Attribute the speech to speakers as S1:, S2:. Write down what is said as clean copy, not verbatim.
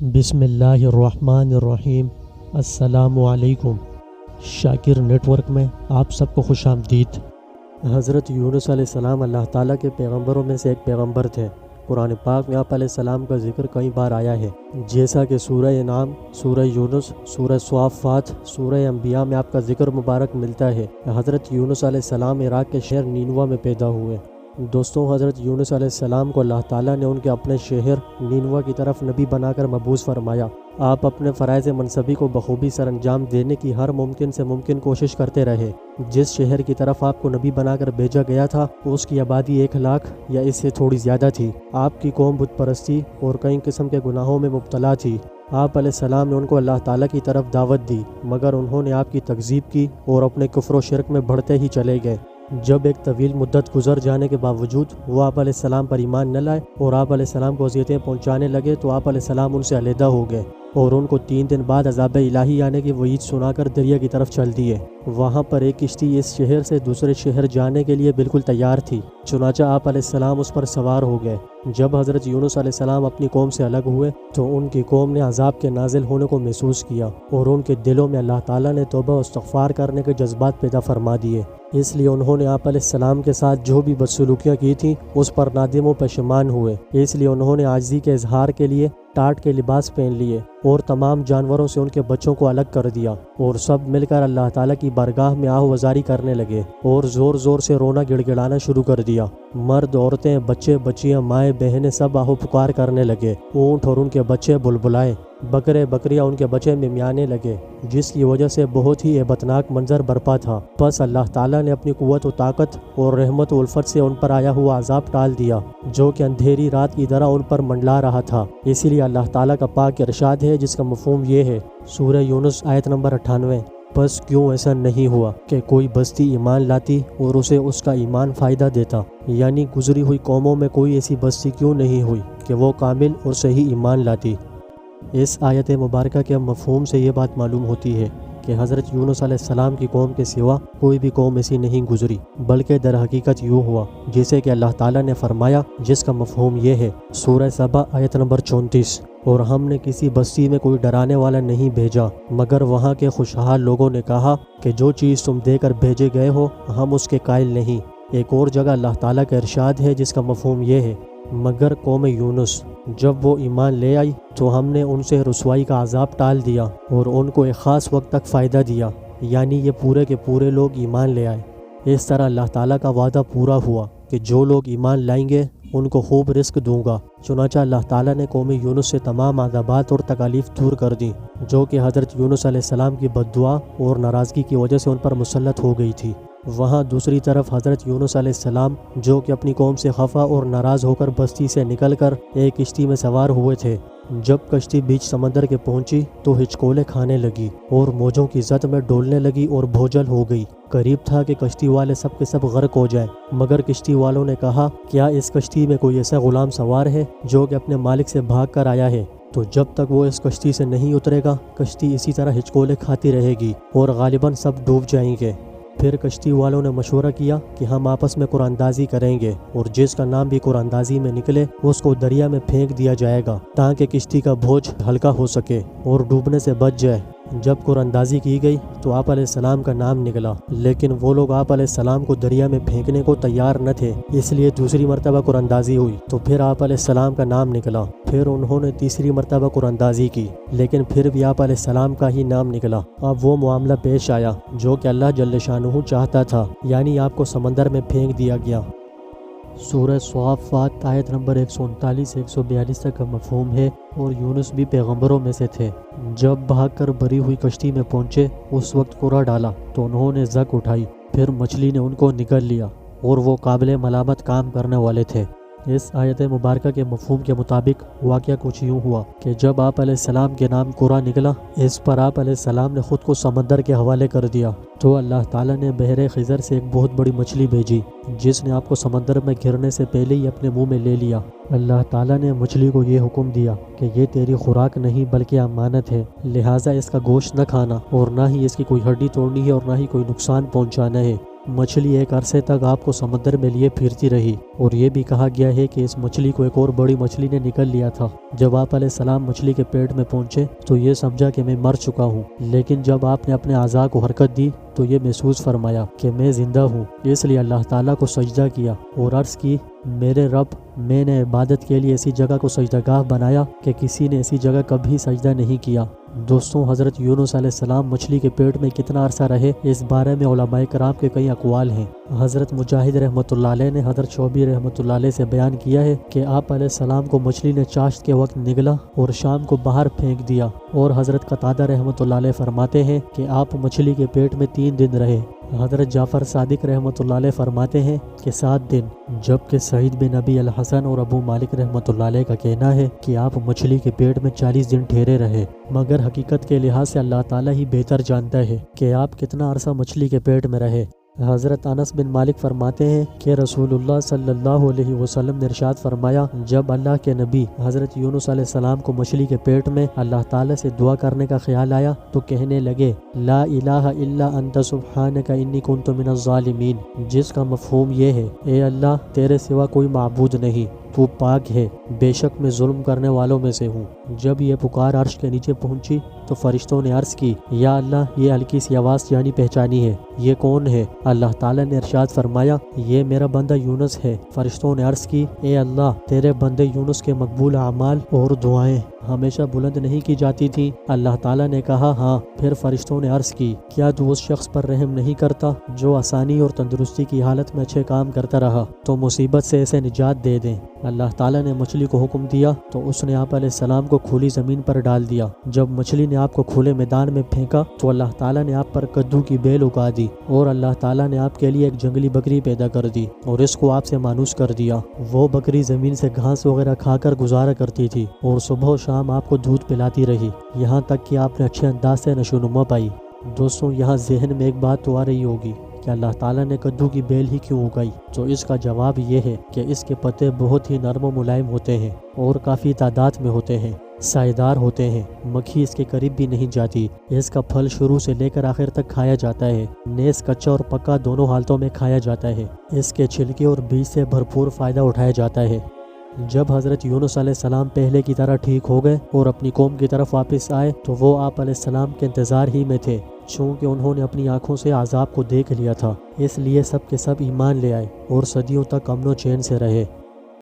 S1: بسم اللہ الرحمن الرحیم۔ السلام علیکم۔ شاکر نیٹ ورک میں آپ سب کو خوش آمدید۔ حضرت یونس علیہ السلام اللہ تعالیٰ کے پیغمبروں میں سے ایک پیغمبر تھے۔ قرآن پاک میں آپ علیہ السلام کا ذکر کئی بار آیا ہے، جیسا کہ سورہ انعام، سورہ یونس، سورہ صافات، سورہ انبیاء میں آپ کا ذکر مبارک ملتا ہے۔ حضرت یونس علیہ السلام عراق کے شہر نینوا میں پیدا ہوئے۔ دوستوں، حضرت یونس علیہ السلام کو اللہ تعالیٰ نے ان کے اپنے شہر نینوا کی طرف نبی بنا کر مبعوث فرمایا۔ آپ اپنے فرائض منصبی کو بخوبی سر انجام دینے کی ہر ممکن سے ممکن کوشش کرتے رہے۔ جس شہر کی طرف آپ کو نبی بنا کر بھیجا گیا تھا اس کی آبادی 1,00,000 یا اس سے تھوڑی زیادہ تھی۔ آپ کی قوم بت پرستی اور کئی قسم کے گناہوں میں مبتلا تھی۔ آپ علیہ السلام نے ان کو اللہ تعالیٰ کی طرف دعوت دی، مگر انہوں نے آپ کی تکذیب کی اور اپنے کفر و شرک میں بڑھتے ہی چلے گئے۔ جب ایک طویل مدت گزر جانے کے باوجود وہ آپ علیہ السلام پر ایمان نہ لائے اور آپ علیہ السلام کو اذیتیں پہنچانے لگے تو آپ علیہ السلام ان سے علیحدہ ہو گئے اور ان کو 3 دن بعد عذاب الہی آنے کی وعید سنا کر دریا کی طرف چل دیے۔ وہاں پر ایک کشتی اس شہر سے دوسرے شہر جانے کے لیے بالکل تیار تھی، چنانچہ آپ علیہ السلام اس پر سوار ہو گئے۔ جب حضرت یونس علیہ السلام اپنی قوم سے الگ ہوئے تو ان کی قوم نے عذاب کے نازل ہونے کو محسوس کیا اور ان کے دلوں میں اللہ تعالیٰ نے توبہ و استغفار کرنے کے جذبات پیدا فرما دیے۔ اس لیے انہوں نے آپ علیہ السلام کے ساتھ جو بھی بدسلوکیاں کی تھیں اس پر نادم و پشیمان ہوئے۔ اس لیے انہوں نے عاجزی کے اظہار کے لیے ٹاٹ کے لباس پہن لیے اور تمام جانوروں سے ان کے بچوں کو الگ کر دیا اور سب مل کر اللہ تعالیٰ کی بارگاہ میں آہ و زاری کرنے لگے اور زور زور سے رونا گڑ گڑانا شروع کر دیا۔ مرد، عورتیں، بچے بچیاں، مائیں بہنیں سب آہ و پکار کرنے لگے۔ اونٹ اور ان کے بچے بلبلائے، بکرے بکریاں ان کے بچے ممیانے لگے، جس کی وجہ سے بہت ہی ہیبتناک منظر برپا تھا۔ پس اللہ تعالیٰ نے اپنی قوت و طاقت اور رحمت و الفت سے ان پر آیا ہوا عذاب ٹال دیا، جو کہ اندھیری رات کی طرح ان پر منڈلا رہا تھا۔ اسی لیے اللہ تعالیٰ کا پاک ارشاد ہے جس کا مفہوم یہ ہے، سورہ یونس آیت نمبر 98۔ بس کیوں ایسا نہیں ہوا کہ کوئی بستی ایمان لاتی اور اسے اس کا ایمان فائدہ دیتا؟ یعنی گزری ہوئی قوموں میں کوئی ایسی بستی کیوں نہیں ہوئی کہ وہ کامل اور صحیح ایمان لاتی؟ اس آیت مبارکہ کے مفہوم سے یہ بات معلوم ہوتی ہے کہ حضرت یونس علیہ السلام کی قوم کے سوا کوئی بھی قوم ایسی نہیں گزری، بلکہ در حقیقت یوں ہوا جیسے کہ اللہ تعالیٰ نے فرمایا، جس کا مفہوم یہ ہے، سورہ سبا آیت نمبر 34۔ اور ہم نے کسی بستی میں کوئی ڈرانے والا نہیں بھیجا، مگر وہاں کے خوشحال لوگوں نے کہا کہ جو چیز تم دے کر بھیجے گئے ہو ہم اس کے قائل نہیں۔ ایک اور جگہ اللہ تعالیٰ کا ارشاد ہے جس کا مفہوم یہ ہے، مگر قوم یونس جب وہ ایمان لے آئی تو ہم نے ان سے رسوائی کا عذاب ٹال دیا اور ان کو ایک خاص وقت تک فائدہ دیا، یعنی یہ پورے کے پورے لوگ ایمان لے آئے۔ اس طرح اللہ تعالیٰ کا وعدہ پورا ہوا کہ جو لوگ ایمان لائیں گے ان کو خوب رزق دوں گا۔ چنانچہ اللہ تعالیٰ نے قوم یونس سے تمام عذابات اور تکالیف دور کر دیں، جو کہ حضرت یونس علیہ السلام کی بد دعا اور ناراضگی کی وجہ سے ان پر مسلط ہو گئی تھی۔ وہاں دوسری طرف حضرت یونس علیہ السلام جو کہ اپنی قوم سے خفا اور ناراض ہو کر بستی سے نکل کر ایک کشتی میں سوار ہوئے تھے۔ جب کشتی بیچ سمندر کے پہنچی تو ہچکولے کھانے لگی اور موجوں کی زد میں ڈولنے لگی اور بھوجل ہو گئی۔ قریب تھا کہ کشتی والے سب کے سب غرق ہو جائیں، مگر کشتی والوں نے کہا، کیا اس کشتی میں کوئی ایسا غلام سوار ہے جو کہ اپنے مالک سے بھاگ کر آیا ہے؟ تو جب تک وہ اس کشتی سے نہیں اترے گا کشتی اسی طرح ہچکولے کھاتی رہے گی اور غالباً سب ڈوب جائیں گے۔ پھر کشتی والوں نے مشورہ کیا کہ ہم آپس میں قرآن اندازی کریں گے اور جس کا نام بھی قرآن اندازی میں نکلے اس کو دریا میں پھینک دیا جائے گا تاکہ کشتی کا بوجھ ہلکا ہو سکے اور ڈوبنے سے بچ جائے۔ جب قرآن اندازی کی گئی تو آپ علیہ السلام کا نام نکلا، لیکن وہ لوگ آپ علیہ السلام کو دریا میں پھینکنے کو تیار نہ تھے، اس لیے دوسری مرتبہ قرآن اندازی ہوئی تو پھر آپ علیہ السلام کا نام نکلا۔ پھر انہوں نے تیسری مرتبہ قرآن اندازی کی، لیکن پھر بھی آپ علیہ السلام کا ہی نام نکلا۔ اب وہ معاملہ پیش آیا جو کہ اللہ جل شانہ چاہتا تھا، یعنی آپ کو سمندر میں پھینک دیا گیا۔ سورہ صافات آیت نمبر 139 سے 142 تک کا مفہوم ہے، اور یونس بھی پیغمبروں میں سے تھے۔ جب بھاگ کر بری ہوئی کشتی میں پہنچے اس وقت قرا ڈالا تو انہوں نے زک اٹھائی، پھر مچھلی نے ان کو نگل لیا اور وہ قابل ملامت کام کرنے والے تھے۔ اس آیت مبارکہ کے مفہوم کے مطابق واقعہ کچھ یوں ہوا کہ جب آپ علیہ السلام کے نام قرا نکلا، اس پر آپ علیہ السلام نے خود کو سمندر کے حوالے کر دیا تو اللہ تعالیٰ نے بحر خضر سے ایک بہت بڑی مچھلی بھیجی جس نے آپ کو سمندر میں گرنے سے پہلے ہی اپنے منہ میں لے لیا۔ اللہ تعالیٰ نے مچھلی کو یہ حکم دیا کہ یہ تیری خوراک نہیں بلکہ امانت ہے، لہٰذا اس کا گوشت نہ کھانا اور نہ ہی اس کی کوئی ہڈی توڑنی ہے اور نہ ہی کوئی نقصان پہنچانا ہے۔ مچھلی ایک عرصے تک آپ کو سمندر میں لیے پھرتی رہی، اور یہ بھی کہا گیا ہے کہ اس مچھلی کو ایک اور بڑی مچھلی نے نکل لیا تھا۔ جب آپ علیہ السلام مچھلی کے پیٹ میں پہنچے تو یہ سمجھا کہ میں مر چکا ہوں، لیکن جب آپ نے اپنے اعضاء کو حرکت دی تو یہ محسوس فرمایا کہ میں زندہ ہوں، اس لیے اللہ تعالیٰ کو سجدہ کیا اور عرض کی، میرے رب، میں نے عبادت کے لیے ایسی جگہ کو سجدہ گاہ بنایا کہ کسی نے ایسی جگہ کبھی سجدہ نہیں کیا۔ دوستوں، حضرت یونس علیہ السلام مچھلی کے پیٹ میں کتنا عرصہ رہے، اس بارے میں علماء کرام کے کئی اقوال ہیں۔ حضرت مجاہد رحمۃ اللہ علیہ نے حضرت شعبی رحمۃ اللہ علیہ سے بیان کیا ہے کہ آپ علیہ السلام کو مچھلی نے چاشت کے وقت نگلا اور شام کو باہر پھینک دیا، اور حضرت قتادہ رحمۃ اللہ علیہ فرماتے ہیں کہ آپ مچھلی کے پیٹ میں 3 دن رہے۔ حضرت جعفر صادق رحمۃ اللہ علیہ فرماتے ہیں کہ 7 دن، جبکہ سعید بن ابی الحسن اور ابو مالک رحمۃ اللہ علیہ کا کہنا ہے کہ آپ مچھلی کے پیٹ میں 40 دن ٹھہرے رہے، مگر حقیقت کے لحاظ سے اللہ تعالیٰ ہی بہتر جانتا ہے کہ آپ کتنا عرصہ مچھلی کے پیٹ میں رہے۔ حضرت انس بن مالک فرماتے ہیں کہ رسول اللہ صلی اللہ علیہ وسلم نے ارشاد فرمایا، جب اللہ کے نبی حضرت یونس علیہ السلام کو مچھلی کے پیٹ میں اللہ تعالیٰ سے دعا کرنے کا خیال آیا تو کہنے لگے، لا الہ الا انت سبحانک انی کنت من الظالمین، جس کا مفہوم یہ ہے، اے اللہ، تیرے سوا کوئی معبود نہیں، تو پاک ہے، بے شک میں ظلم کرنے والوں میں سے ہوں۔ جب یہ پکار عرش کے نیچے پہنچی تو فرشتوں نے عرض کی، یا اللہ، یہ ہلکی سی آواز جانی پہچانی ہے، یہ کون ہے؟ اللہ تعالیٰ نے ارشاد فرمایا، یہ میرا بندہ یونس ہے۔ فرشتوں نے عرض کی، اے اللہ، تیرے بندے یونس کے مقبول اعمال اور دعائیں ہمیشہ بلند نہیں کی جاتی تھی؟ اللہ تعالیٰ نے کہا، ہاں۔ پھر فرشتوں نے عرض کی، کیا تو اس شخص پر رحم نہیں کرتا جو آسانی اور تندرستی کی حالت میں اچھے کام کرتا رہا تو مصیبت سے اسے نجات دے دیں۔ اللہ تعالیٰ نے مچھلی کو حکم دیا تو اس نے آپ علیہ السلام کو کھلی زمین پر ڈال دیا۔ جب مچھلی نے آپ کو کھلے میدان میں پھینکا تو اللہ تعالیٰ نے آپ پر کدو کی بیل اگا دی، اور اللہ تعالیٰ نے آپ کے لیے ایک جنگلی بکری پیدا کر دی اور اس کو آپ سے مانوس کر دیا۔ وہ بکری زمین سے گھاس وغیرہ کھا کر گزارا کرتی تھی اور صبح و شام آپ کو دودھ پلاتی رہی، یہاں تک کہ آپ نے اچھے انداز سے نشوونما پائی۔ دوستوں، یہاں ذہن میں ایک بات تو آ رہی ہوگی کہ اللہ تعالیٰ نے کدو کی بیل ہی کیوں اگائی؟ تو اس کا جواب یہ ہے کہ اس کے پتے بہت ہی نرم و ملائم ہوتے ہیں اور کافی تعداد میں ہوتے ہیں، سائیدار ہوتے ہیں، مکھی اس کے قریب بھی نہیں جاتی۔ اس کا پھل شروع سے لے کر آخر تک کھایا جاتا ہے، نیز کچا اور پکا دونوں حالتوں میں کھایا جاتا ہے۔ اس کے چھلکے اور بیج سے بھرپور فائدہ اٹھایا جاتا ہے۔ جب حضرت یونس علیہ السلام پہلے کی طرح ٹھیک ہو گئے اور اپنی قوم کی طرف واپس آئے تو وہ آپ علیہ السلام کے انتظار ہی میں تھے، چونکہ انہوں نے اپنی آنکھوں سے عذاب کو دیکھ لیا تھا، اس لیے سب کے سب ایمان لے آئے اور صدیوں تک امن و چین سے رہے۔